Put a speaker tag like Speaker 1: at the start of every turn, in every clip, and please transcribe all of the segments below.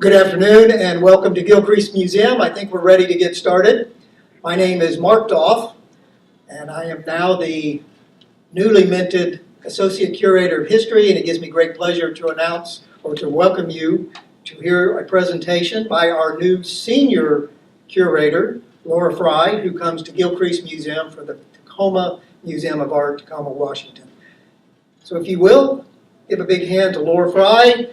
Speaker 1: Good afternoon and welcome to Gilcrease Museum. I think we're ready to get started. My name is Mark Doff and I am now the newly minted Associate Curator of History, and it gives me great pleasure to announce or to welcome you to hear a presentation by our new Senior Curator, Laura Fry, who comes to Gilcrease Museum for the Tacoma Museum of Art, Tacoma, Washington. So if you will, give a big hand to Laura Fry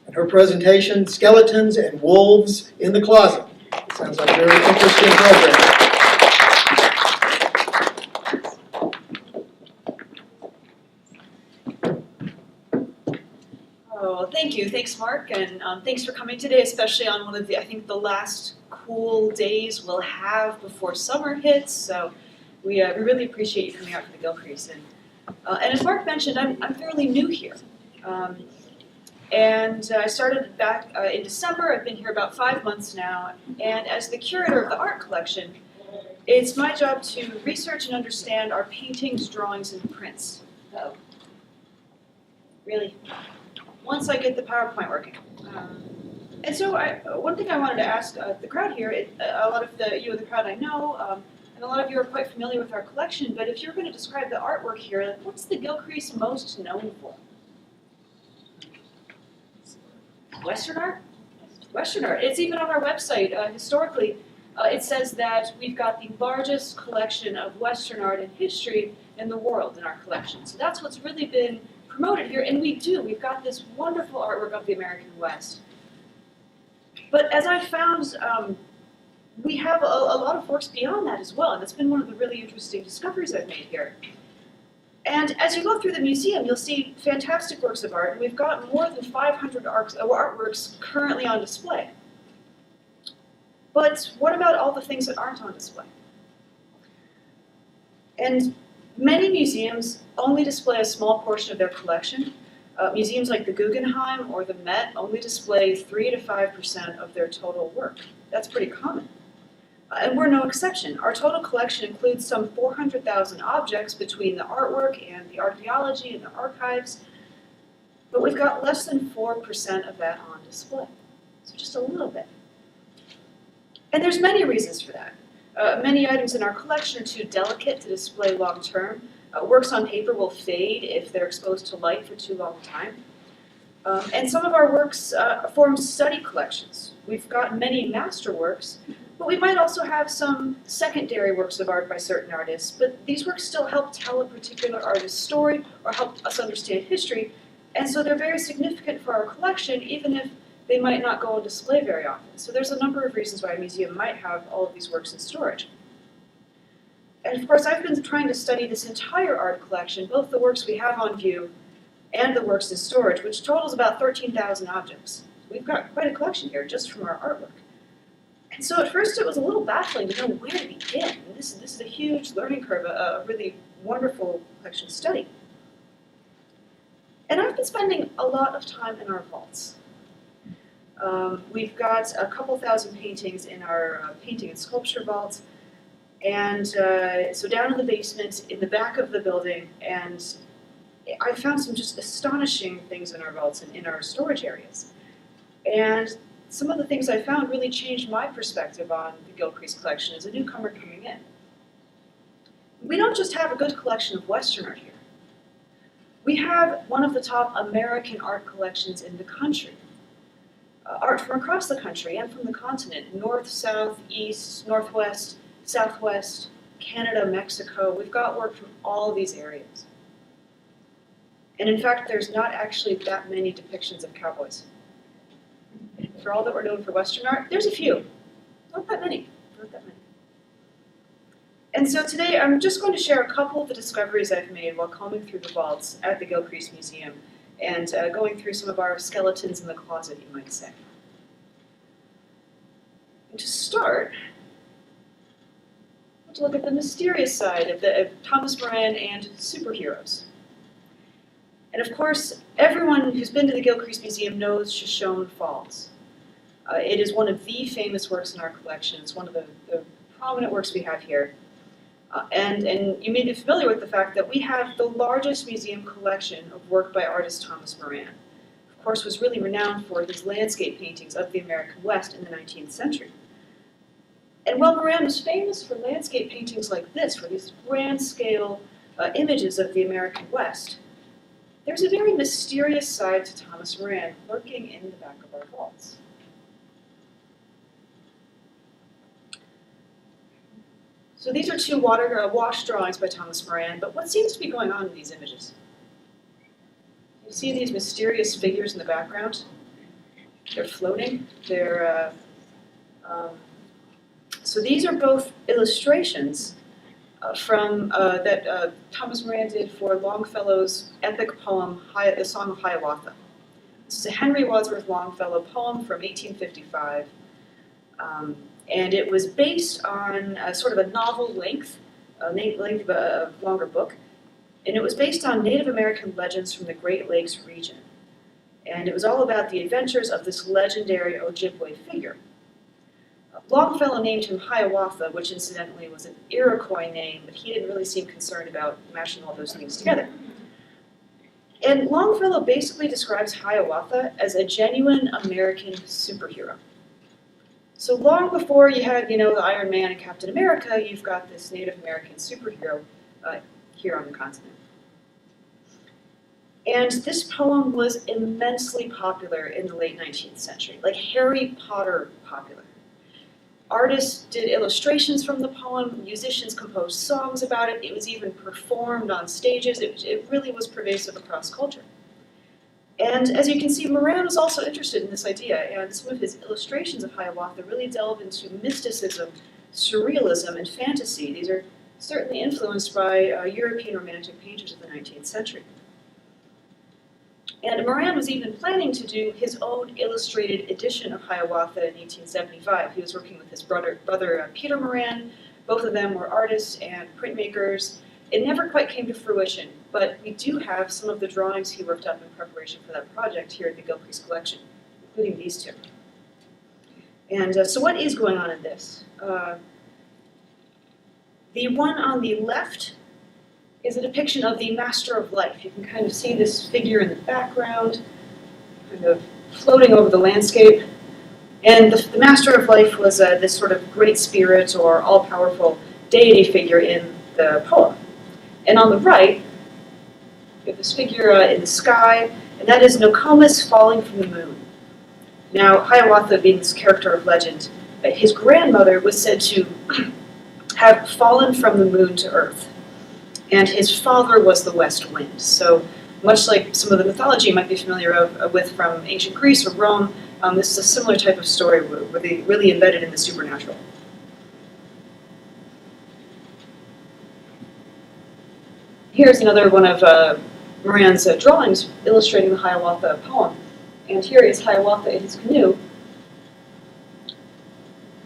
Speaker 1: and her presentation, Skeletons and Wolves in the Closet. It sounds like a very interesting program.
Speaker 2: Oh, thank you. Thanks, Mark, and thanks for coming today, especially on one of the, I think, the last cool days we'll have before summer hits. So we really appreciate you coming out to the Gilcrease. And as Mark mentioned, I'm fairly new here. And I started back in December. I've been here about 5 months now. And as the curator of the art collection, it's my job to research and understand our paintings, drawings, and prints. Really, once I get the PowerPoint working. And so one thing I wanted to ask the crowd here, a lot of you in the crowd I know, and a lot of you are quite familiar with our collection, but if you're going to describe the artwork here, what's the Gilcrease most known for? Western art? Western art. It's even on our website. Historically, it says that we've got the largest collection of Western art and history in the world in our collection. So that's what's really been promoted here, and we do. We've got this wonderful artwork of the American West. But as I found, we have a lot of works beyond that as well, and that's been one of the really interesting discoveries I've made here. And as you go through the museum, you'll see fantastic works of art, and we've got more than 500 artworks currently on display. But what about all the things that aren't on display? And many museums only display a small portion of their collection. Museums like the Guggenheim or the Met only display 3 to 5% of their total work. That's pretty common. And we're no exception. Our total collection includes some 400,000 objects between the artwork and the archaeology and the archives, but we've got less than 4% of that on display. So just a little bit. And there's many reasons for that. Many items in our collection are too delicate to display long term. Works on paper will fade if they're exposed to light for too long a time. And some of our works form study collections. We've got many masterworks, but we might also have some secondary works of art by certain artists, but these works still help tell a particular artist's story or help us understand history, and so they're very significant for our collection, even if they might not go on display very often. So there's a number of reasons why a museum might have all of these works in storage. And of course, I've been trying to study this entire art collection, both the works we have on view and the works in storage, which totals about 13,000 objects. We've got quite a collection here just from our artwork. And so at first it was a little baffling to know where to begin. And this is a huge learning curve, a really wonderful collection study. And I've been spending a lot of time in our vaults. We've got a couple thousand paintings in our painting and sculpture vault. And so down in the basement, in the back of the building, and I found some just astonishing things in our vaults and in our storage areas. And some of the things I found really changed my perspective on the Gilcrease collection as a newcomer coming in. We don't just have a good collection of Western art here. We have one of the top American art collections in the country. Art from across the country and from the continent, north, south, east, northwest, southwest, Canada, Mexico. We've got work from all of these areas. And in fact, there's not actually that many depictions of cowboys. For all that we're known for Western art, there's a few. Not that many. Not that many. And so today I'm just going to share a couple of the discoveries I've made while combing through the vaults at the Gilcrease Museum and going through some of our skeletons in the closet, you might say. And to start, I want to look at the mysterious side of Thomas Moran and superheroes. And of course, everyone who's been to the Gilcrease Museum knows Shoshone Falls. It is one of the famous works in our collection. It's one of the prominent works we have here. And you may be familiar with the fact that we have the largest museum collection of work by artist Thomas Moran. Of course, was really renowned for his landscape paintings of the American West in the 19th century. And while Moran was famous for landscape paintings like this, for these grand scale images of the American West, there's a very mysterious side to Thomas Moran lurking in the back of our vaults. So these are two wash drawings by Thomas Moran, but what seems to be going on in these images? You see these mysterious figures in the background? They're floating. So these are both illustrations that Thomas Moran did for Longfellow's epic poem, The Song of Hiawatha. This is a Henry Wadsworth Longfellow poem from 1855. And it was based on sort of a novel length of a longer book. And it was based on Native American legends from the Great Lakes region. And it was all about the adventures of this legendary Ojibwe figure. Longfellow named him Hiawatha, which incidentally was an Iroquois name, but he didn't really seem concerned about mashing all those things together. And Longfellow basically describes Hiawatha as a genuine American superhero. So long before you had, the Iron Man and Captain America, you've got this Native American superhero here on the continent. And this poem was immensely popular in the late 19th century, like Harry Potter popular. Artists did illustrations from the poem, musicians composed songs about it, it was even performed on stages, it really was pervasive across culture. And as you can see, Moran was also interested in this idea, and some of his illustrations of Hiawatha really delve into mysticism, surrealism, and fantasy. These are certainly influenced by European Romantic painters of the 19th century. And Moran was even planning to do his own illustrated edition of Hiawatha in 1875. He was working with his brother Peter Moran. Both of them were artists and printmakers. It never quite came to fruition, but we do have some of the drawings he worked up in preparation for that project here at the Gilcrease Collection, including these two. And so what is going on in this? The one on the left is a depiction of the Master of Life. You can kind of see this figure in the background, kind of floating over the landscape. And the Master of Life was this sort of great spirit or all-powerful deity figure in the poem. And on the right, you have this figure in the sky, and that is Nokomis falling from the moon. Now, Hiawatha being this character of legend, his grandmother was said to have fallen from the moon to earth. And his father was the west wind. So much like some of the mythology you might be familiar with from ancient Greece or Rome, this is a similar type of story where they really embedded in the supernatural. Here's another one of Moran's drawings illustrating the Hiawatha poem. And here is Hiawatha in his canoe,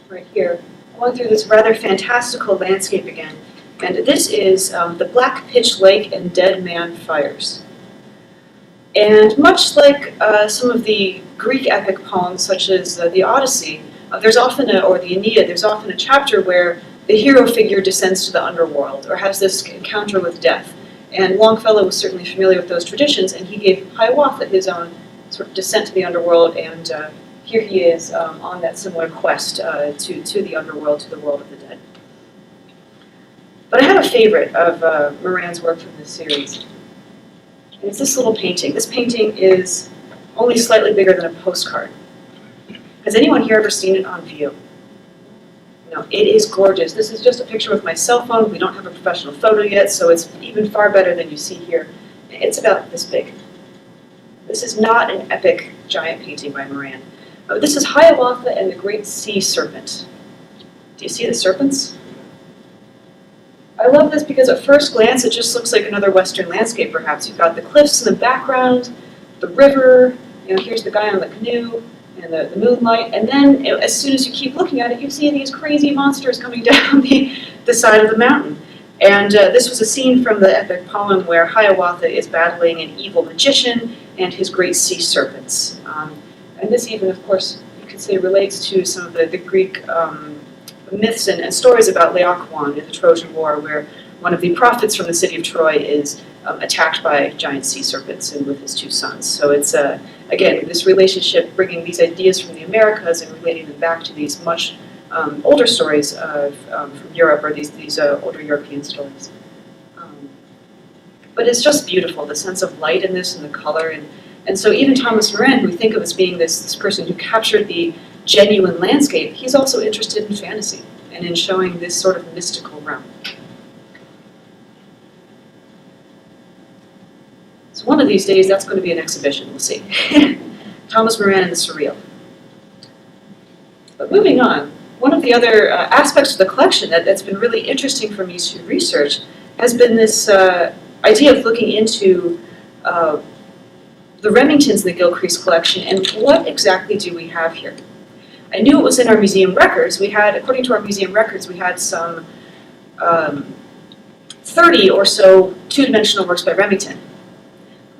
Speaker 2: right here, going through this rather fantastical landscape again. And this is the Black Pitch Lake and Dead Man Fires. And much like some of the Greek epic poems, such as the Odyssey, there's often or the Aeneid, there's often a chapter where the hero figure descends to the underworld or has this encounter with death. And Longfellow was certainly familiar with those traditions, and he gave Hiawatha his own sort of descent to the underworld, and here he is on that similar quest to the underworld, to the world of the dead. But I have a favorite of Moran's work from this series. And it's this little painting. This painting is only slightly bigger than a postcard. Has anyone here ever seen it on view? No, it is gorgeous. This is just a picture with my cell phone. We don't have a professional photo yet, so it's even far better than you see here. It's about this big. This is not an epic giant painting by Moran. This is Hiawatha and the Great Sea Serpent. Do you see the serpents? I love this because at first glance it just looks like another western landscape perhaps. You've got the cliffs in the background, the river, here's the guy on the canoe, and the moonlight, and then as soon as you keep looking at it, you see these crazy monsters coming down the side of the mountain. And this was a scene from the epic poem where Hiawatha is battling an evil magician and his great sea serpents. And this even, of course, you could say relates to some of the Greek myths and stories about Laocoon in the Trojan War, where one of the prophets from the city of Troy is attacked by giant sea serpents and with his two sons. So it's, again, this relationship, bringing these ideas from the Americas and relating them back to these much older stories from Europe, or these older European stories. But it's just beautiful, the sense of light in this and the color. And so even Thomas Moran, who we think of as being this person who captured the genuine landscape, he's also interested in fantasy and in showing this sort of mystical realm. So one of these days, that's going to be an exhibition, we'll see. Thomas Moran and the Surreal. But moving on, one of the other aspects of the collection that's been really interesting for me to research has been this idea of looking into the Remingtons in the Gilcrease collection and what exactly do we have here. I knew it was in our museum records. We had, according to our museum records, we had some 30 or so two-dimensional works by Remington.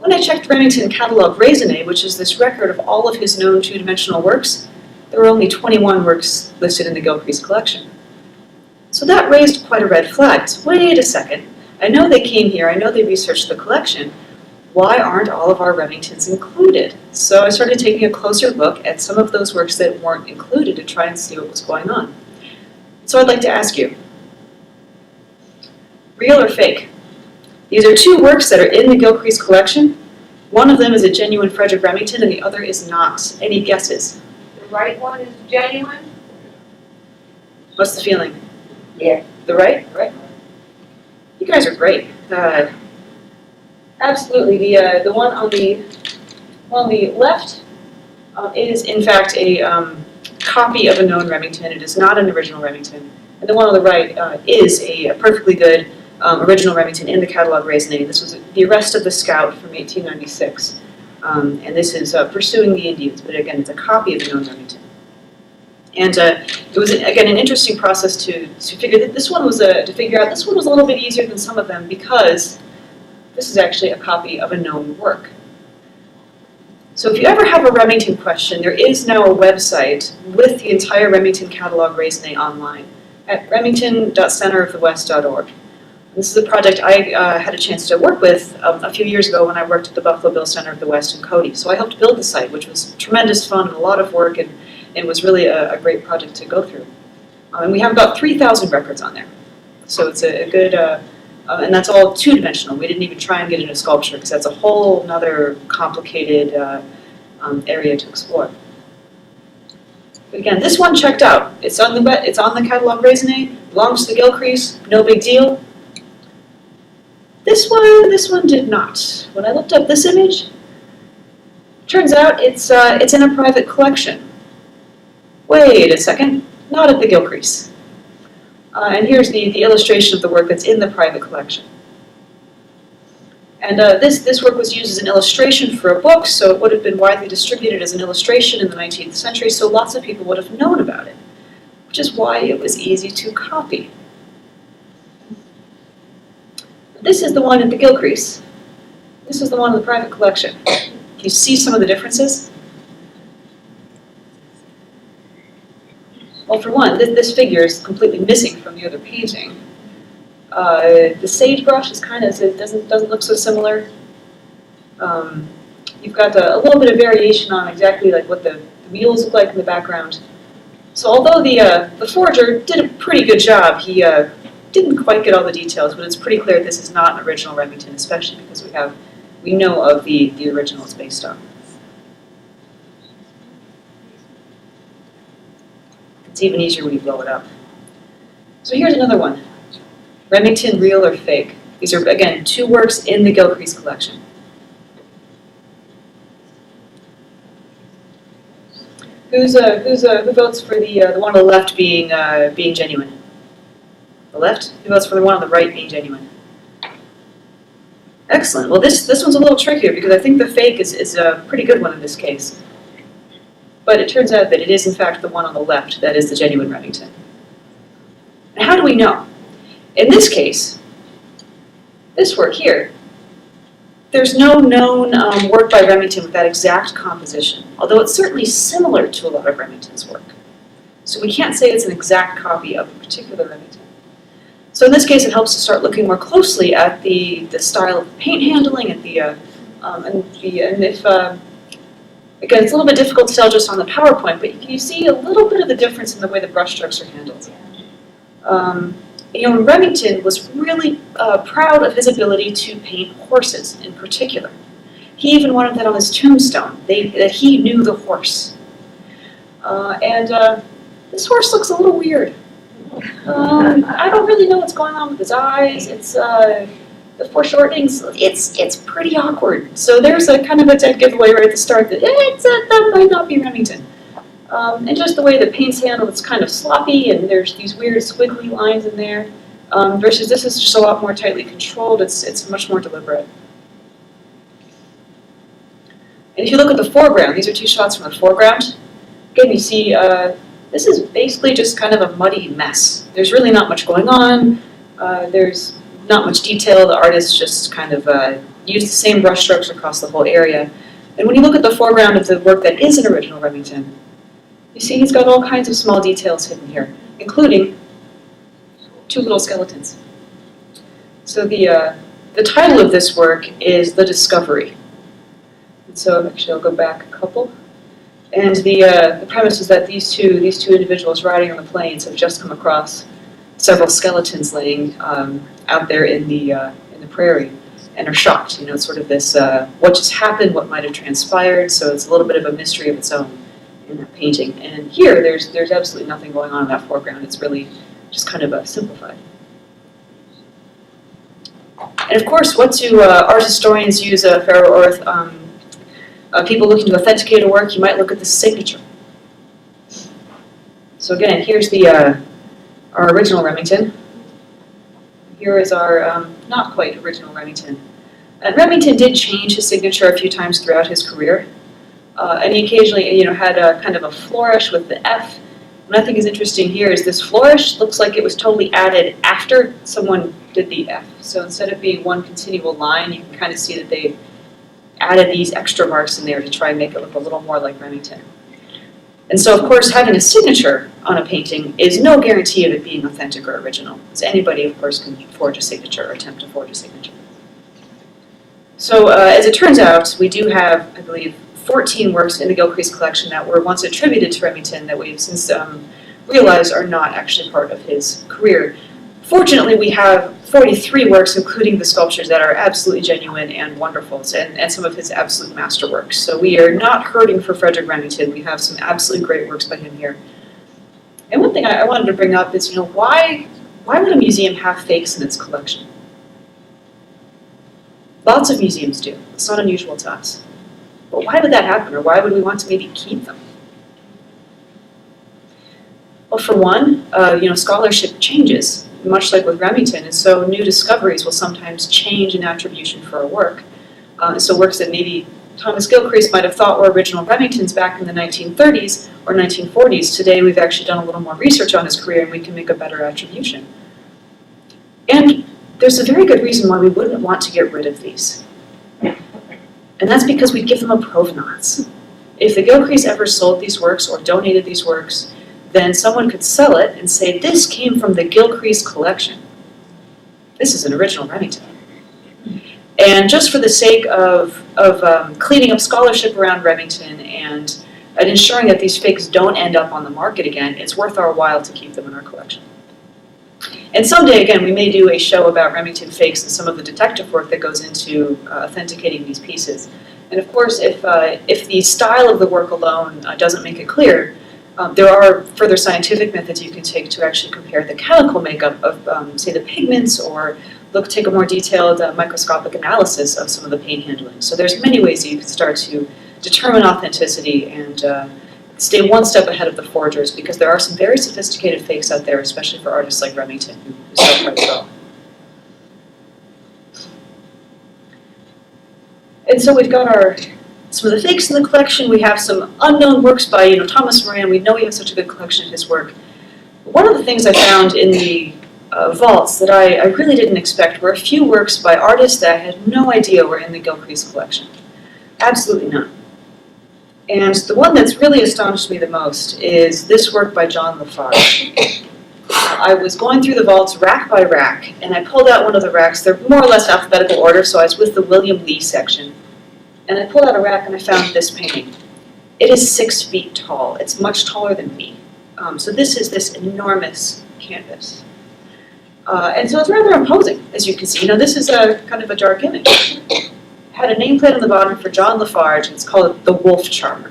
Speaker 2: When I checked Remington Catalog Raisonné, which is this record of all of his known two-dimensional works, there were only 21 works listed in the Gilcrease collection. So that raised quite a red flag. So wait a second. I know they came here, I know they researched the collection. Why aren't all of our Remingtons included? So I started taking a closer look at some of those works that weren't included to try and see what was going on. So I'd like to ask you, real or fake? These are two works that are in the Gilcrease collection. One of them is a genuine Frederick Remington and the other is not. Any guesses?
Speaker 3: The right one is genuine?
Speaker 2: What's the feeling?
Speaker 3: Yeah.
Speaker 2: The right? Right. You guys are great. Absolutely. The one on the left is in fact a copy of a known Remington. It is not an original Remington. And the one on the right is a perfectly good original Remington in the Catalog Raisonné. This was The Arrest of the Scout from 1896. And this is Pursuing the Indians, but again, it's a copy of a known Remington. And it was, again, an interesting process to figure that this one was to figure out this one was a little bit easier than some of them because this is actually a copy of a known work. So if you ever have a Remington question, there is now a website with the entire Remington Catalog Raisonné online at remington.centerofthewest.org. This is a project I had a chance to work with a few years ago when I worked at the Buffalo Bill Center of the West in Cody. So I helped build the site, which was tremendous fun and a lot of work, and it was really a great project to go through. And we have about 3,000 records on there. So it's a good, and that's all two-dimensional. We didn't even try and get into sculpture because that's a whole other complicated area to explore. But again, this one checked out. It's on the Catalog Raisonné, belongs to the Gilcrease, no big deal. This one did not. When I looked up this image, turns out it's in a private collection. Wait a second, not at the Gilcrease. And here's the illustration of the work that's in the private collection. And this work was used as an illustration for a book, so it would have been widely distributed as an illustration in the 19th century, so lots of people would have known about it, which is why it was easy to copy. This is the one at the Gilcrease. This is the one in the private collection. Can you see some of the differences? Well, for one, this figure is completely missing from the other painting. The sagebrush is it doesn't look so similar. You've got a little bit of variation on exactly like what the mules look like in the background. So although the forger did a pretty good job, he didn't quite get all the details, but it's pretty clear this is not an original Remington, especially because we know of the original it's based on. It's even easier when you blow it up. So here's another one. Remington, real or fake? These are, again, two works in the Gilcrease collection. Who votes for the one on the left being genuine? The left? Who votes for the one on the right being genuine? Excellent. Well, this one's a little trickier because I think the fake is a pretty good one in this case. But it turns out that it is, in fact, the one on the left that is the genuine Remington. And how do we know? In this case, this work here, there's no known work by Remington with that exact composition, although it's certainly similar to a lot of Remington's work. So we can't say it's an exact copy of a particular Remington. So in this case, it helps to start looking more closely at the style of paint handling, at again, it's a little bit difficult to tell just on the PowerPoint, but you see a little bit of the difference in the way the brush strokes are handled. Remington was really proud of his ability to paint horses in particular. He even wanted that on his tombstone, that he knew the horse. This horse looks a little weird. I don't really know what's going on with his eyes. It's the foreshortenings. It's pretty awkward. So there's a kind of a dead giveaway right at the start that that might not be Remington. And just the way the paint's handled, it's kind of sloppy, and there's these weird squiggly lines in there. Versus this is just a lot more tightly controlled. It's much more deliberate. And if you look at the foreground, these are two shots from the foreground. Again, you see this is basically just kind of a muddy mess. There's really not much going on. There's not much detail. The artist just kind of used the same brush strokes across the whole area. And when you look at the foreground of the work that is an original Remington, you see he's got all kinds of small details hidden here, including two little skeletons. So the title of this work is The Discovery. And so actually I'll go back a couple. And the premise is that these two individuals riding on the plains have just come across several skeletons laying out there in the prairie, and are shocked. It's sort of this what just happened, what might have transpired. So it's a little bit of a mystery of its own in that painting. And here, there's absolutely nothing going on in that foreground. It's really just kind of simplified. And of course, what do art historians use Pharaoh Earth? People looking to authenticate a work, you might look at the signature. So again, here's our original Remington. Here is our not quite original Remington. And Remington did change his signature a few times throughout his career. And he occasionally had a kind of a flourish with the F. What I think is interesting here is this flourish looks like it was totally added after someone did the F. So instead of being one continual line, you can kind of see that they added these extra marks in there to try and make it look a little more like Remington. And so, of course, having a signature on a painting is no guarantee of it being authentic or original, because anybody, of course, can forge a signature or attempt to forge a signature. So, as it turns out, we do have, I believe, 14 works in the Gilcrease collection that were once attributed to Remington that we've since realized are not actually part of his career. Fortunately, we have 43 works, including the sculptures, that are absolutely genuine and wonderful, and some of his absolute masterworks. So we are not hurting for Frederick Remington. We have some absolutely great works by him here. And one thing I wanted to bring up is, why would a museum have fakes in its collection? Lots of museums do. It's not unusual to us. But why would that happen, or why would we want to maybe keep them? Well, for one, scholarship changes, much like with Remington, and so new discoveries will sometimes change an attribution for a work. So works that maybe Thomas Gilcrease might have thought were original Remingtons back in the 1930s or 1940s, today we've actually done a little more research on his career and we can make a better attribution. And there's a very good reason why we wouldn't want to get rid of these. And that's because we'd give them a provenance. If the Gilcrease ever sold these works or donated these works, then someone could sell it and say, this came from the Gilcrease collection. This is an original Remington. And just for the sake of cleaning up scholarship around Remington and ensuring that these fakes don't end up on the market again, it's worth our while to keep them in our collection. And someday, again, we may do a show about Remington fakes and some of the detective work that goes into authenticating these pieces. And of course, if the style of the work alone doesn't make it clear, there are further scientific methods you can take to actually compare the chemical makeup of, say, the pigments, or take a more detailed microscopic analysis of some of the paint handling. So there's many ways that you can start to determine authenticity and stay one step ahead of the forgers, because there are some very sophisticated fakes out there, especially for artists like Remington, who sell quite well. And so we've got some of the fakes in the collection. We have some unknown works by Thomas Moran. We know he has such a good collection of his work. One of the things I found in the vaults that I really didn't expect were a few works by artists that I had no idea were in the Gilcrease collection. Absolutely none. And the one that's really astonished me the most is this work by John Lafarge. I was going through the vaults rack by rack, and I pulled out one of the racks. They're more or less alphabetical order, so I was with the William Lee section. And I pulled out a rack and I found this painting. It is 6 feet tall. It's much taller than me. So this is this enormous canvas. And so it's rather imposing, as you can see. This is a kind of a dark image. It had a nameplate on the bottom for John Lafarge, and it's called the Wolf Charmer.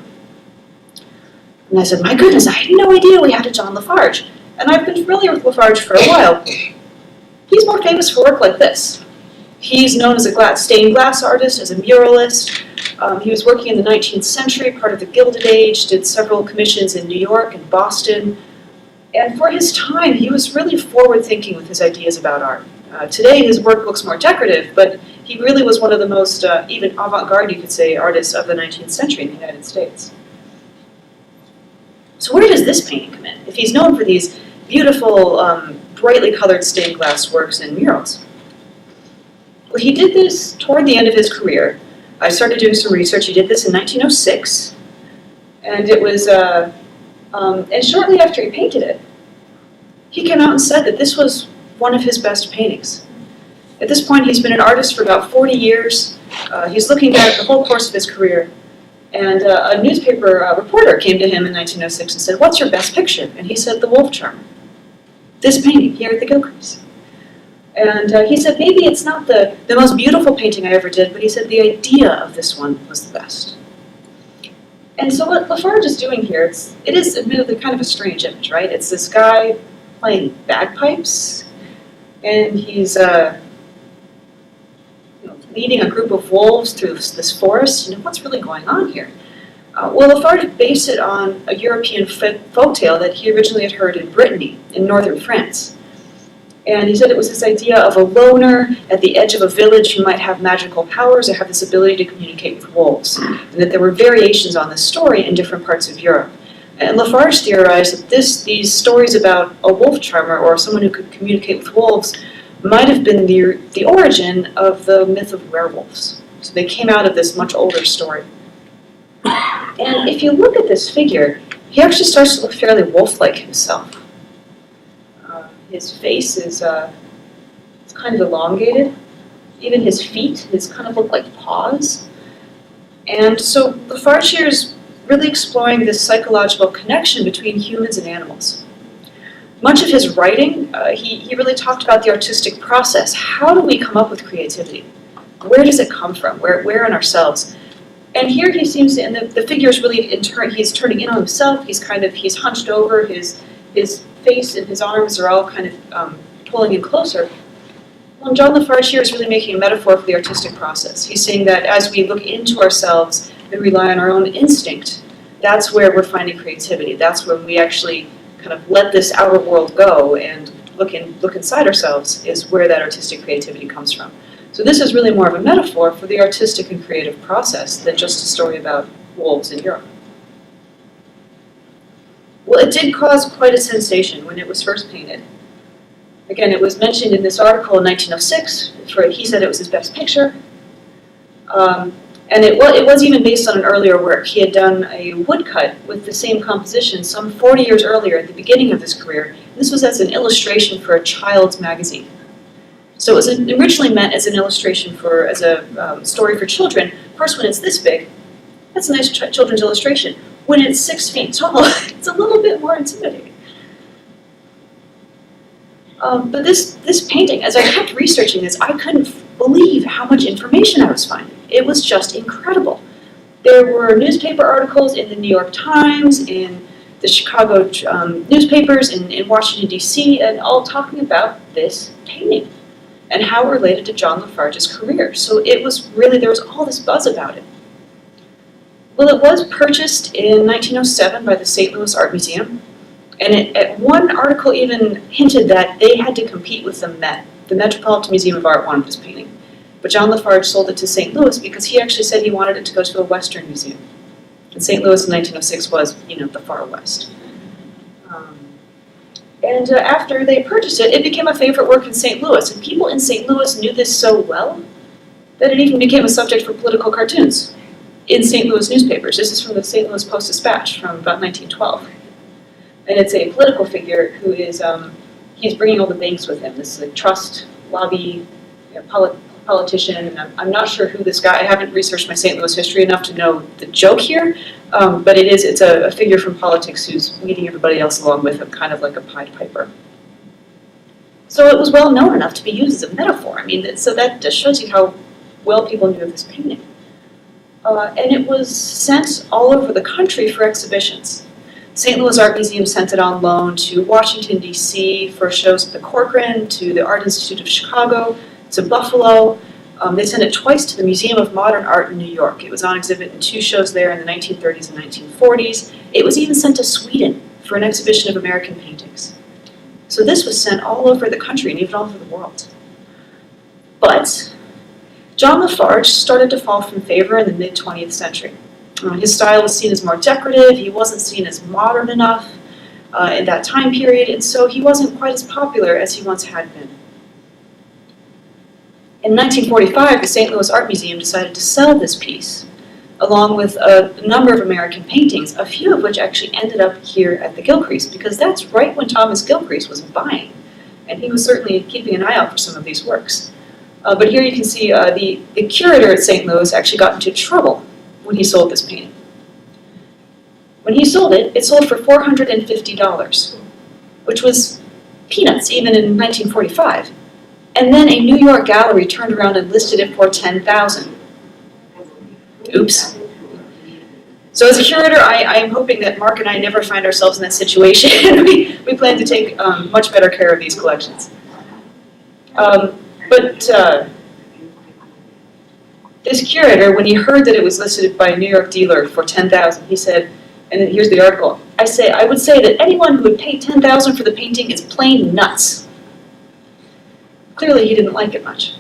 Speaker 2: And I said, my goodness, I had no idea we had a John Lafarge. And I've been familiar with Lafarge for a while. He's more famous for work like this. He's known as a stained glass artist, as a muralist. He was working in the 19th century, part of the Gilded Age, did several commissions in New York and Boston. And for his time, he was really forward-thinking with his ideas about art. Today, his work looks more decorative, but he really was one of the most, even avant-garde, you could say, artists of the 19th century in the United States. So where does this painting come in? If he's known for these beautiful, brightly colored stained glass works and murals. Well, he did this toward the end of his career. I started doing some research. He did this in 1906, and it was, and shortly after he painted it, he came out and said that this was one of his best paintings. At this point, he's been an artist for about 40 years. He's looking back at the whole course of his career, and a newspaper reporter came to him in 1906 and said, "What's your best picture?" And he said, "The Wolf Charmer." This painting here at the Gilcrease. And he said, maybe it's not the most beautiful painting I ever did, but he said the idea of this one was the best. And so what Lafarge is doing here, it is admittedly kind of a strange image, right? It's this guy playing bagpipes, and he's leading a group of wolves through this forest. What's really going on here? Well, Lafarge based it on a European folktale that he originally had heard in Brittany, in northern France. And he said it was this idea of a loner at the edge of a village who might have magical powers or have this ability to communicate with wolves, and that there were variations on this story in different parts of Europe. And Lafarge theorized that these stories about a wolf charmer or someone who could communicate with wolves might have been the origin of the myth of werewolves. So they came out of this much older story. And if you look at this figure, he actually starts to look fairly wolf-like himself. His face is it's kind of elongated. Even his feet, kind of look like paws. And so Lafarge here is really exploring this psychological connection between humans and animals. Much of his writing, he really talked about the artistic process. How do we come up with creativity? Where does it come from? Where in ourselves? And here he seems to, and the figure is really, he's turning in on himself. He's hunched over. His face and his arms are all kind of pulling in closer. Well, John Lafarge here is really making a metaphor for the artistic process. He's saying that as we look into ourselves and rely on our own instinct, that's where we're finding creativity. That's when we actually kind of let this outer world go and look inside ourselves, is where that artistic creativity comes from. So this is really more of a metaphor for the artistic and creative process than just a story about wolves in Europe. Well, it did cause quite a sensation when it was first painted. Again, it was mentioned in this article in 1906. He said it was his best picture. And it was even based on an earlier work. He had done a woodcut with the same composition some 40 years earlier at the beginning of his career. This was as an illustration for a child's magazine. So it was originally meant as an illustration as a story for children. Of course, when it's this big, that's a nice children's illustration. When it's 6 feet tall, it's a little bit more intimidating. But this painting, as I kept researching this, I couldn't believe how much information I was finding. It was just incredible. There were newspaper articles in the New York Times, in the Chicago newspapers, in Washington, D.C., and all talking about this painting and how it related to John Lafarge's career. So it was really, there was all this buzz about it. Well, it was purchased in 1907 by the St. Louis Art Museum, and one article even hinted that they had to compete with the Met. The Metropolitan Museum of Art wanted this painting, but John Lafarge sold it to St. Louis because he actually said he wanted it to go to a Western museum. And St. Louis in 1906 was, the far West. And after they purchased it, it became a favorite work in St. Louis, and people in St. Louis knew this so well that it even became a subject for political cartoons in St. Louis newspapers. This is from the St. Louis Post-Dispatch from about 1912. And it's a political figure who is he's bringing all the banks with him, this like, trust, lobby, politician, and I'm not sure who this guy, I haven't researched my St. Louis history enough to know the joke here, but it's a figure from politics who's leading everybody else along with him, kind of like a Pied Piper. So it was well known enough to be used as a metaphor. I mean, so that just shows you how well people knew of this painting. And it was sent all over the country for exhibitions. St. Louis Art Museum sent it on loan to Washington, D.C. for shows at the Corcoran, to the Art Institute of Chicago, to Buffalo. They sent it twice to the Museum of Modern Art in New York. It was on exhibit in 2 shows there in the 1930s and 1940s. It was even sent to Sweden for an exhibition of American paintings. So this was sent all over the country and even all over the world. But John Lafarge started to fall from favor in the mid-20th century. His style was seen as more decorative, he wasn't seen as modern enough in that time period, and so he wasn't quite as popular as he once had been. In 1945, the St. Louis Art Museum decided to sell this piece, along with a number of American paintings, a few of which actually ended up here at the Gilcrease, because that's right when Thomas Gilcrease was buying, and he was certainly keeping an eye out for some of these works. But here you can see the curator at St. Louis actually got into trouble when he sold this painting. When he sold it, it sold for $450, which was peanuts even in 1945. And then a New York gallery turned around and listed it for $10,000. Oops. So as a curator, I am hoping that Mark and I never find ourselves in that situation. we plan to take much better care of these collections. This curator, when he heard that it was listed by a New York dealer for $10,000, he said, and here's the article, I would say that anyone who would pay $10,000 for the painting is plain nuts. Clearly he didn't like it much.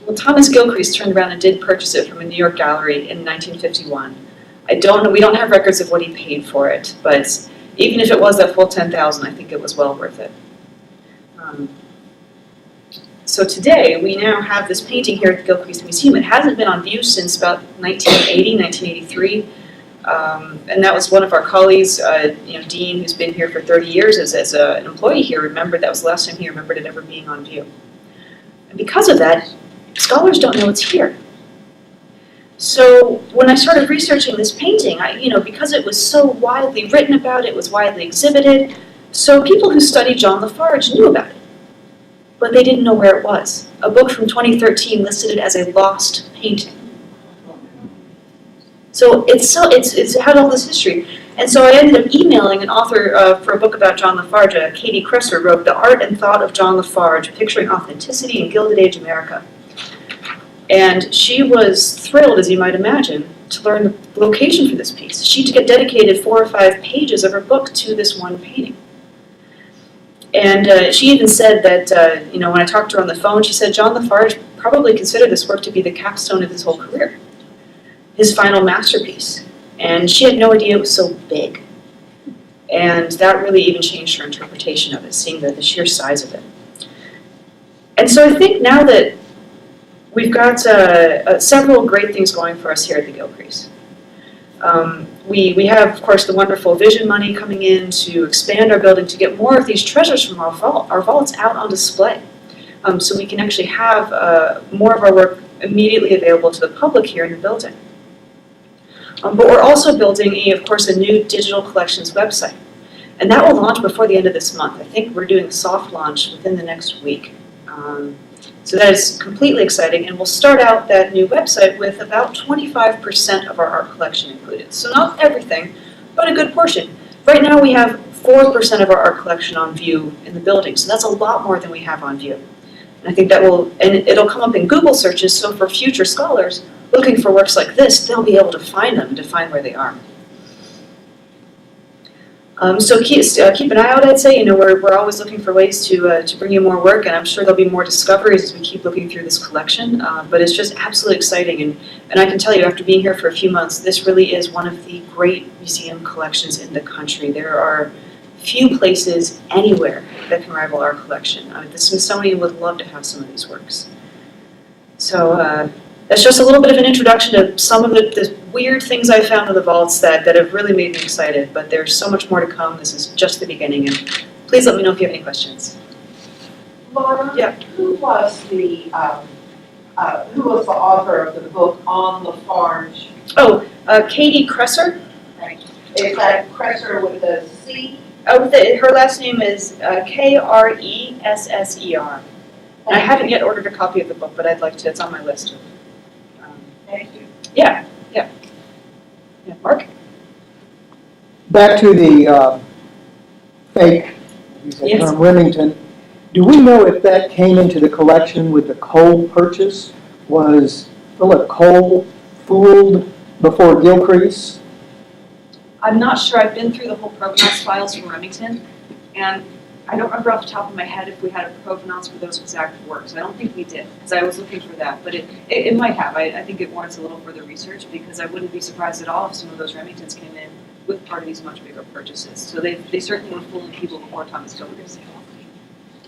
Speaker 2: Well, Thomas Gilcrease turned around and did purchase it from a New York gallery in 1951. I don't know, we don't have records of what he paid for it, but even if it was that full $10,000, I think it was well worth it. So today, we now have this painting here at the Gilcrease Museum. It hasn't been on view since about 1980, 1983. And that was one of our colleagues, Dean, who's been here for 30 years as an employee here, remembered that was the last time he remembered it ever being on view. And because of that, scholars don't know it's here. So when I started researching this painting, because it was so widely written about, it was widely exhibited, so people who studied John Lafarge knew about it, but they didn't know where it was. A book from 2013 listed it as a lost painting. So it's had all this history. And so I ended up emailing an author for a book about John Lafarge, Katie Kresser, wrote The Art and Thought of John Lafarge, Picturing Authenticity in Gilded Age America. And she was thrilled, as you might imagine, to learn the location for this piece. She dedicated 4 or 5 pages of her book to this one painting. And she even said that, when I talked to her on the phone, she said John Lafarge probably considered this work to be the capstone of his whole career, his final masterpiece. And she had no idea it was so big. And that really even changed her interpretation of it, seeing the sheer size of it. And so I think now that we've got several great things going for us here at the Gilcrease. We have, of course, the wonderful vision money coming in to expand our building to get more of these treasures from our vaults out on display. So we can actually have more of our work immediately available to the public here in the building. But we're also building, of course, a new digital collections website. And that will launch before the end of this month. I think we're doing a soft launch within the next week. So that is completely exciting, and we'll start out that new website with about 25% of our art collection included. So not everything, but a good portion. Right now we have 4% of our art collection on view in the building, so that's a lot more than we have on view. And I think that it'll come up in Google searches, so for future scholars looking for works like this, they'll be able to find them and to find where they are. So keep an eye out, I'd say. We're always looking for ways to bring you more work, and I'm sure there'll be more discoveries as we keep looking through this collection. But it's just absolutely exciting, and I can tell you, after being here for a few months, this really is one of the great museum collections in the country. There are few places anywhere that can rival our collection. The Smithsonian would love to have some of these works. So that's just a little bit of an introduction to some of the weird things I found in the vaults that have really made me excited, but there's so much more to come. This is just the beginning, and please Please let me know if you have any questions.
Speaker 4: Laura?
Speaker 2: Yeah.
Speaker 4: Who was the author of the book on Lafarge?
Speaker 2: Oh, Katie Kresser.
Speaker 4: Is that Kresser with a C?
Speaker 2: Oh, her last name is Kresser. I haven't yet ordered a copy of the book, but I'd like to. It's on my list.
Speaker 4: Thank you.
Speaker 2: Yeah. Mark?
Speaker 1: Back to the fake, use that
Speaker 2: Yes.
Speaker 1: term, Remington. Do we know if that came into the collection with the Cole purchase? Was Philip Cole fooled before Gilcrease?
Speaker 2: I'm not sure. I've been through the whole provenance files from Remington, and I don't remember off the top of my head if we had a provenance for those exact works. I don't think we did, because I was looking for that, but it might have. I think it warrants a little further research, because I wouldn't be surprised at all if some of those Remingtons came in with part of these much bigger purchases. So they certainly were fooling people before Thomas Gilcrease.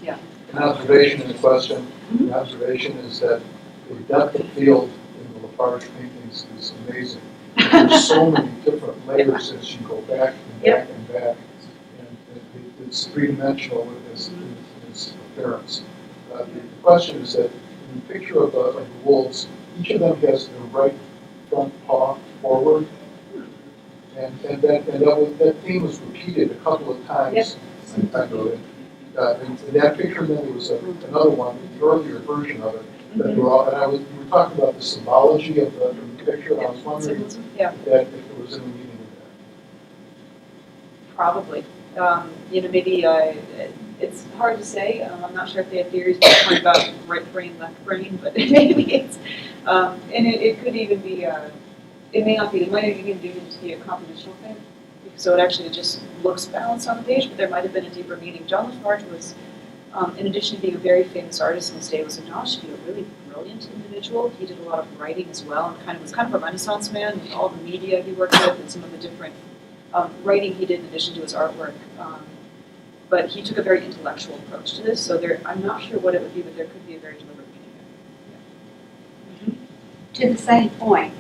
Speaker 2: Yeah.
Speaker 5: An observation and a question. The observation is that the depth of field in the Lafarge paintings is amazing. There's so many different layers as you go back and back and back. And it's three-dimensional in its appearance. The question is that in the picture of the wolves, each of them has their right front paw forward. And that theme was repeated a couple of times. In that picture, then there was another one, the earlier version of it, that we were talking about the symbology of the picture, and I was wondering if there was any meaning in that.
Speaker 2: Probably. Maybe it's hard to say. I'm not sure if they have theories behind about right brain, left brain, but maybe it's, and it could even be, it may not be, it might even be a compositional thing. So it actually just looks balanced on the page, but there might have been a deeper meaning. John Lafarge was, in addition to being a very famous artist in his day, was acknowledged to be a really brilliant individual. He did a lot of writing as well, and was kind of a Renaissance man with all the media he worked with and some of the different writing he did in addition to his artwork. But he took a very intellectual approach to this, so I'm not sure what it would be, but there could be a very deliberate meaning there.
Speaker 6: To the same point,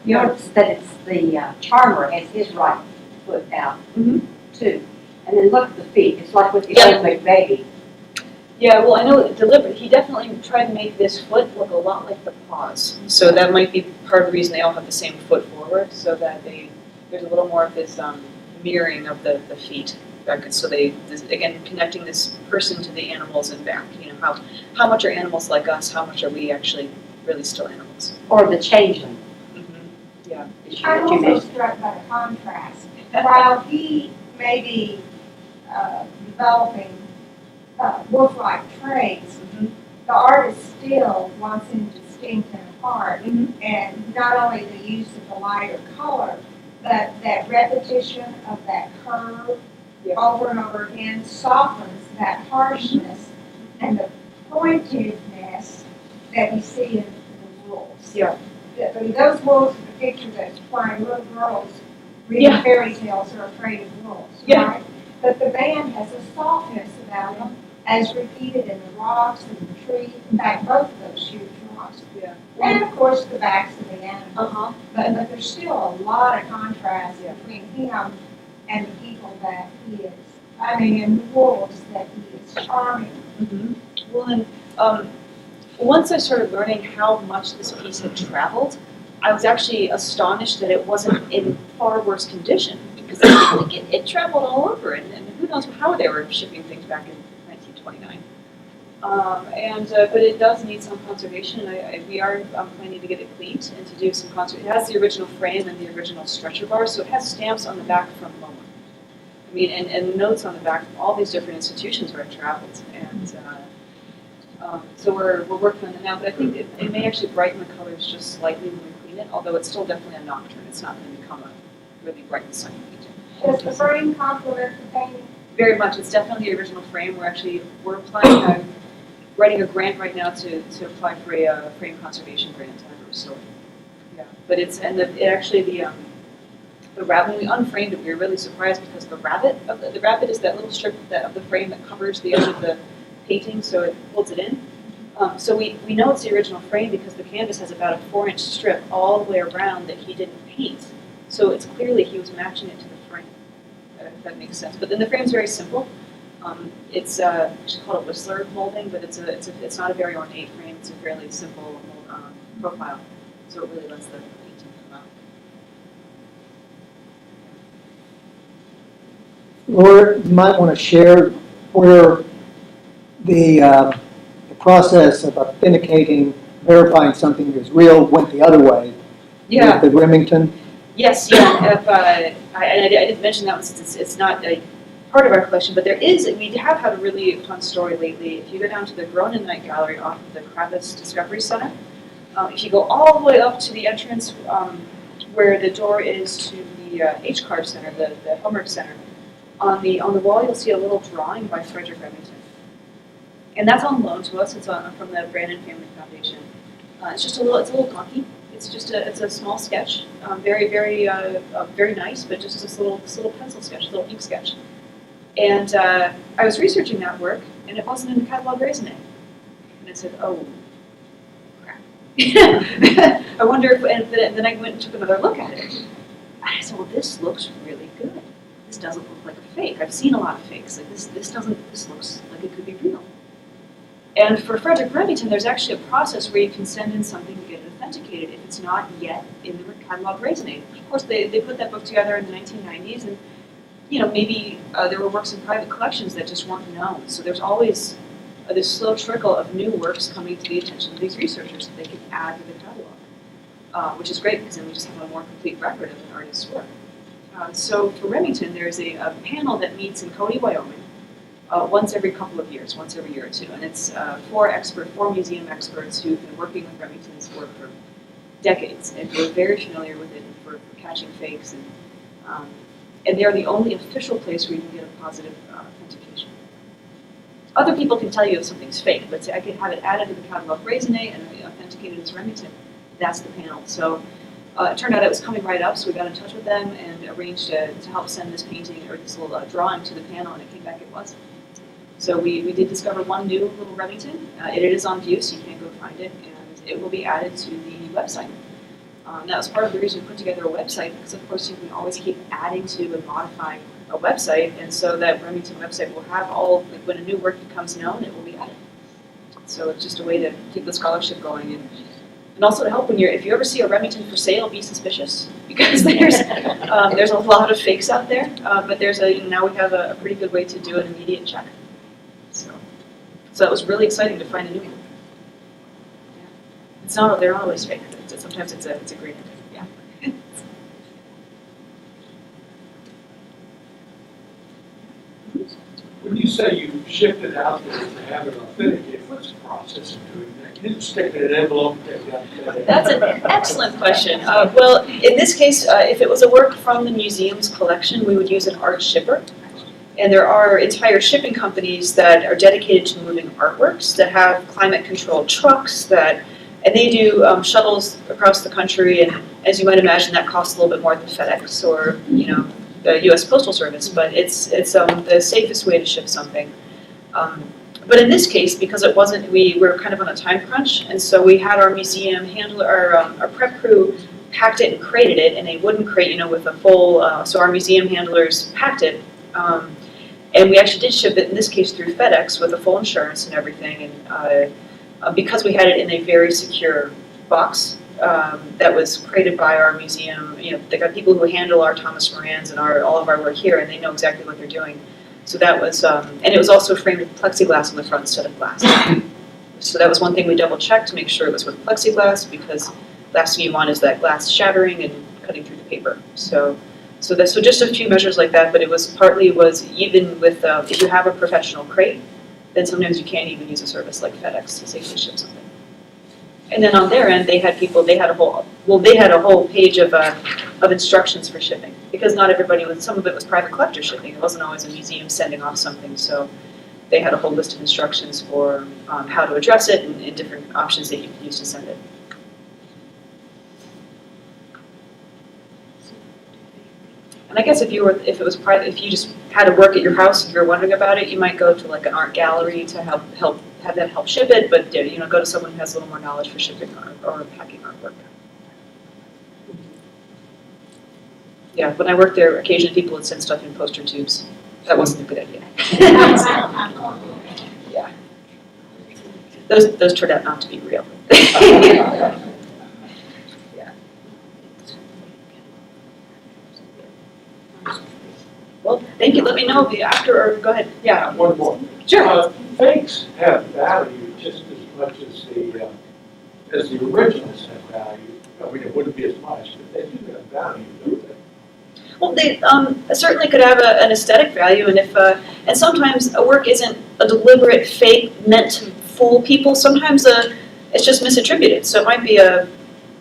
Speaker 6: notice that it's the charmer has his right foot out, too. And then look at the feet. It's like with the ultimate baby.
Speaker 2: Yeah, well, I know he definitely tried to make this foot look a lot like the paws. So that might be part of the reason they all have the same foot forward, so that there's a little more of this mirroring of the feet. So again, connecting this person to the animals and back. How much are animals like us? How much are we actually really still animals?
Speaker 6: Or the changeling.
Speaker 2: Yeah.
Speaker 7: I'm also struck by the contrast. While he may be developing wolf-like traits, the artist still wants him distinct and apart. And not only the use of the lighter color, but that repetition of that curve over and over again softens that harshness and the pointedness that you see in the wolves.
Speaker 2: Yeah.
Speaker 7: Those wolves in the picture that's flying, little girls reading fairy tales are afraid of wolves, right? But the man has a softness about him, as repeated in the rocks and the tree. In fact, both of those huge rocks.
Speaker 2: Yeah.
Speaker 7: And of course the backs of the animals. But there's still a lot of contrast between him and the people that he is. And the wolves that he is charming.
Speaker 2: Well, and once I started learning how much this piece had traveled, I was actually astonished that it wasn't in far worse condition, because it traveled all over, and who knows how they were shipping things back in 1929. But it does need some conservation, and we are planning to get it cleaned and to do some conservation. It has the original frame and the original stretcher bar, so it has stamps on the back from Moran. And notes on the back from all these different institutions where it traveled, and so we're working on it now. But I think it may actually brighten the colors just slightly when we clean it, although it's still definitely a nocturne. It's not going to become a really bright and sunny painting.
Speaker 7: Does the frame complement the painting?
Speaker 2: Very much. It's definitely the original frame. We're applying, writing a grant right now to apply for a frame conservation grant to have it restored. Yeah, but the rabbit, when we unframed it, we were really surprised because the rabbit is that little strip of the frame that covers the edge of the painting, so it holds it in. So we know it's the original frame because the canvas has about a 4-inch strip all the way around that he didn't paint. So it's clearly he was matching it to the frame, if that makes sense. But then the frame's very simple. It's actually called a Whistler molding, but it's not a very ornate frame. It's a fairly simple profile, so it really lets the painting come out.
Speaker 1: Laura, you might want to share where the process of authenticating, verifying something is real went the other way with the Remington.
Speaker 2: Yes, yeah. If, I didn't mention that one since it's not a part of our collection, but we have had a really fun story lately. If you go down to the Gronin Night Gallery off of the Kravis Discovery Center, if you go all the way up to the entrance where the door is to the HCAR Center, the Homework Center, on the wall you'll see a little drawing by Frederick Remington. And that's on loan to us. It's from the Brandon Family Foundation. It's just a little clunky. It's a small sketch, very nice, but just this little pencil sketch, this little ink sketch. And I was researching that work, and it wasn't in the catalog raisonné. And I said, oh, crap. I wonder if, and then I went and took another look at it. And I said, well, this looks really good. This doesn't look like a fake. I've seen a lot of fakes. Like this looks like it could be real. And for Frederick Remington, there's actually a process where you can send in something to get it authenticated if it's not yet in the catalog raisonné. Of course, they put that book together in the 1990s, and maybe there were works in private collections that just weren't known. So there's always this slow trickle of new works coming to the attention of these researchers that they can add to the catalog, which is great because then we just have a more complete record of an artist's work. So for Remington, there's a panel that meets in Cody, Wyoming, once every couple of years, once every year or two. And it's four museum experts who've been working with Remington's work for decades and who are very familiar with it for catching fakes. And they're the only official place where you can get a positive authentication. Other people can tell you if something's fake, but I can have it added to the catalog raisonné and authenticated as Remington. That's the panel. So it turned out it was coming right up, so we got in touch with them and arranged to help send this painting or this little drawing to the panel, and it came back it was. So we did discover one new little Remington. It is on view, so you can't go find it, and it will be added to the website. That was part of the reason we put together a website, because of course you can always keep adding to and modifying a website, and so that Remington website will have when a new work becomes known, it will be added. So it's just a way to keep the scholarship going, and also to help if you ever see a Remington for sale, be suspicious, because there's a lot of fakes out there, but now we have a pretty good way to do an immediate check. So it was really exciting to find a new one. Yeah. They're not always fake. Sometimes it's a great idea. Yeah.
Speaker 8: When you say you shipped it out there to have it authenticated, what's the process of doing that? You just stick it in an envelope and take it out.
Speaker 2: That's an excellent question. Well, in this case, if it was a work from the museum's collection, we would use an art shipper. And there are entire shipping companies that are dedicated to moving artworks, that have climate-controlled trucks, and they do shuttles across the country. And as you might imagine, that costs a little bit more than FedEx or the U.S. Postal Service. But it's the safest way to ship something. But in this case, because it wasn't, we were kind of on a time crunch, and so we had our museum handler, our prep crew packed it and crated it in a wooden crate, with a full. So our museum handlers packed it. And we actually did ship it, in this case, through FedEx with a full insurance and everything. And because we had it in a very secure box that was created by our museum, they got people who handle our Thomas Morans and all of our work here, and they know exactly what they're doing. So that was, and it was also framed with plexiglass on the front instead of glass. So that was one thing we double checked to make sure it was with plexiglass, because last thing you want is that glass shattering and cutting through the paper. So just a few measures like that, but it was even with, if you have a professional crate, then sometimes you can't even use a service like FedEx to safely ship something. And then on their end, they had a whole page of instructions for shipping, because not everybody some of it was private collector shipping. It wasn't always a museum sending off something, so they had a whole list of instructions for how to address it and different options that you could use to send it. And I guess if it was private, if you just had to work at your house and you were wondering about it, you might go to like an art gallery to have them help ship it. But go to someone who has a little more knowledge for shipping or packing artwork. Yeah, when I worked there, occasionally people would send stuff in poster tubes. That wasn't a good idea. Yeah. Those turned out not to be real. Yeah. Well, thank you. Let me know if you after, or go ahead. Yeah.
Speaker 8: One more.
Speaker 2: Sure.
Speaker 8: Fakes have value just as much as the originals have value. I mean, it wouldn't be as much, but they do have value, don't they?
Speaker 2: Well, they certainly could have an aesthetic value, and and sometimes a work isn't a deliberate fake meant to fool people. Sometimes it's just misattributed. So it might be a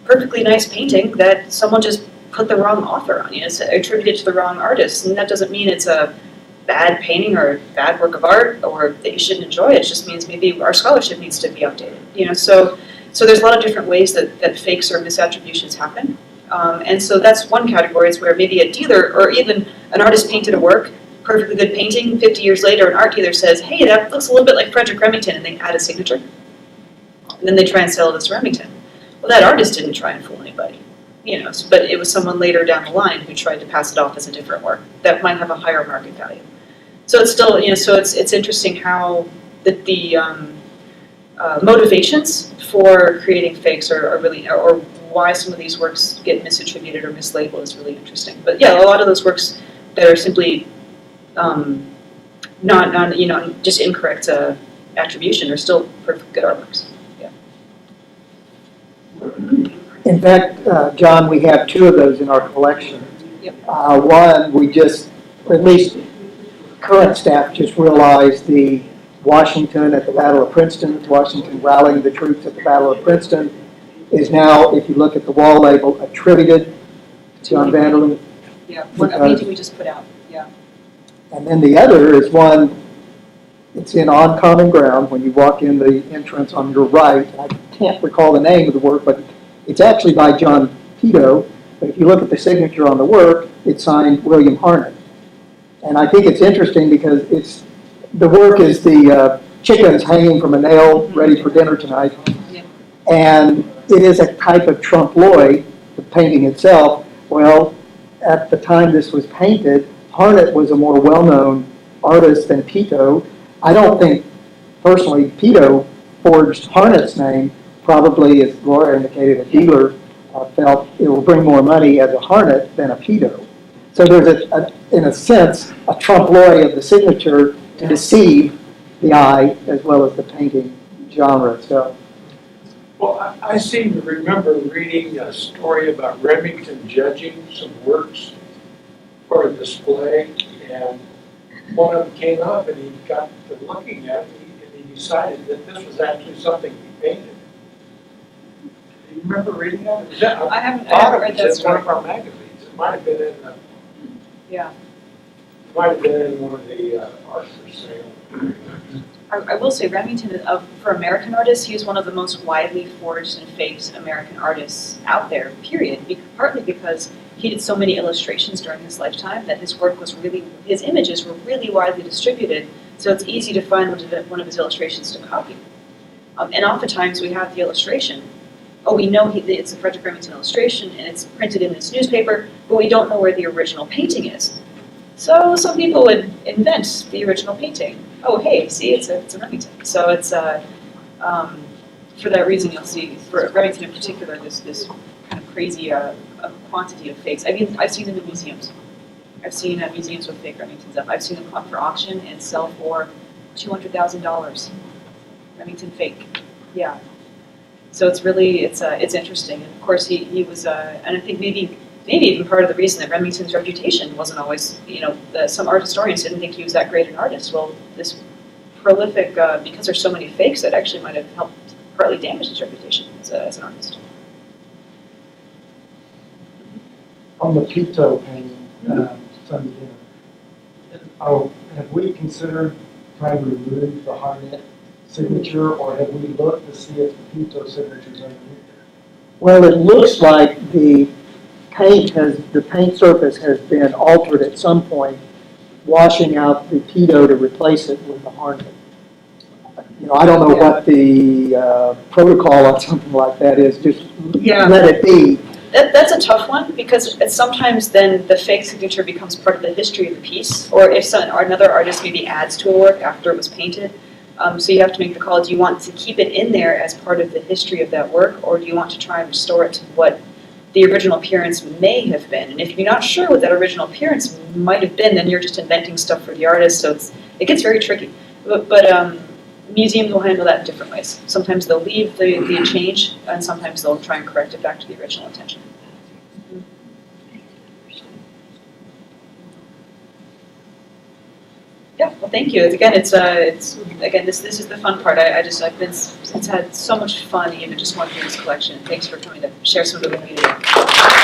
Speaker 2: perfectly nice painting that someone just put the wrong author on. It's attributed to the wrong artist, and that doesn't mean it's a bad painting or a bad work of art or that you shouldn't enjoy it. It just means maybe our scholarship needs to be updated. So there's a lot of different ways that fakes or misattributions happen. And so that's one category, is where maybe a dealer or even an artist painted a work, perfectly good painting, 50 years later an art dealer says, hey, that looks a little bit like Frederick Remington, and they add a signature. And then they try and sell it as Remington. Well, that artist didn't try and fool anybody, but it was someone later down the line who tried to pass it off as a different work that might have a higher market value. So it's still, so it's interesting how the motivations for creating fakes are really, or why some of these works get misattributed or mislabeled is really interesting. But yeah, a lot of those works that are simply not just incorrect attribution are still perfect good artworks. Yeah.
Speaker 1: In fact, John, we have two of those in our collection.
Speaker 2: Yep.
Speaker 1: One, we just, at least current staff just realized the Washington at the Battle of Princeton, Washington rallying the troops at the Battle of Princeton, is now, if you look at the wall label, attributed to John Vanderlyn.
Speaker 2: Yeah, one painting we just put out. Yeah.
Speaker 1: And then the other is one, it's in On Common Ground when you walk in the entrance on your right. I can't recall the name of the work, but it's actually by John Pito. But if you look at the signature on the work, it's signed William Harnett. And I think it's interesting because the work is the chickens hanging from a nail ready for dinner tonight.
Speaker 2: Yeah.
Speaker 1: And it is a type of trompe-l'oeil, the painting itself. Well, at the time this was painted, Harnett was a more well-known artist than Pito. I don't think, personally, Pito forged Harnett's name. Probably, as Laura indicated, a dealer felt it will bring more money as a Harnett than a Pito. So there's, in a sense, a trompe-l'oeil of the signature to deceive the eye as well as the painting genre. So,
Speaker 8: Well, I seem to remember reading a story about Remington judging some works for a display, and one of them came up and he got to looking at it and he decided that this was actually something he painted. Do you remember reading that?
Speaker 2: I haven't read that
Speaker 8: It's in one
Speaker 2: story.
Speaker 8: of our magazines. It might have been in
Speaker 2: Yeah.
Speaker 8: might have been in one of the art for sale.
Speaker 2: I will say Remington, for American artists, he was one of the most widely forged and faked American artists out there, period. Partly because he did so many illustrations during his lifetime that his images were really widely distributed, so it's easy to find one of his illustrations to copy. And oftentimes we have the illustration. Oh, we know it's a Frederick Remington illustration and it's printed in this newspaper, but we don't know where the original painting is. So some people would invent the original painting. Oh, hey, see, it's a Remington. So it's for that reason you'll see for Remington in particular this kind of crazy quantity of fakes. I mean, I've seen them in museums. I've seen museums with fake Remingtons up. I've seen them up for auction and sell for $200,000. Remington fake, yeah. So it's really it's interesting. And of course he was and I think maybe even part of the reason that Remington's reputation wasn't always, some art historians didn't think he was that great an artist. Well, this prolific, because there's so many fakes, that actually might have helped partly damage his reputation as an artist.
Speaker 9: On the Pito painting, have we considered trying to remove the Harnett signature, or have we looked to see if the Pito signature is underneath there?
Speaker 1: well, it looks like the paint surface has been altered at some point, washing out the Pito to replace it with the Harnett. I don't know what the protocol on something like that is. Just let it be.
Speaker 2: That's a tough one, because sometimes then the fake signature becomes part of the history of the piece, or if or another artist maybe adds to a work after it was painted. So you have to make the call, do you want to keep it in there as part of the history of that work, or do you want to try and restore it to what the original appearance may have been? And if you're not sure what that original appearance might have been, then you're just inventing stuff for the artist, so it gets very tricky. But museums will handle that in different ways. Sometimes they'll leave the change, and sometimes they'll try and correct it back to the original intention. Yeah, well, thank you. Again, it's this is the fun part. It's had so much fun even just going through this collection. Thanks for coming to share some of it with me today.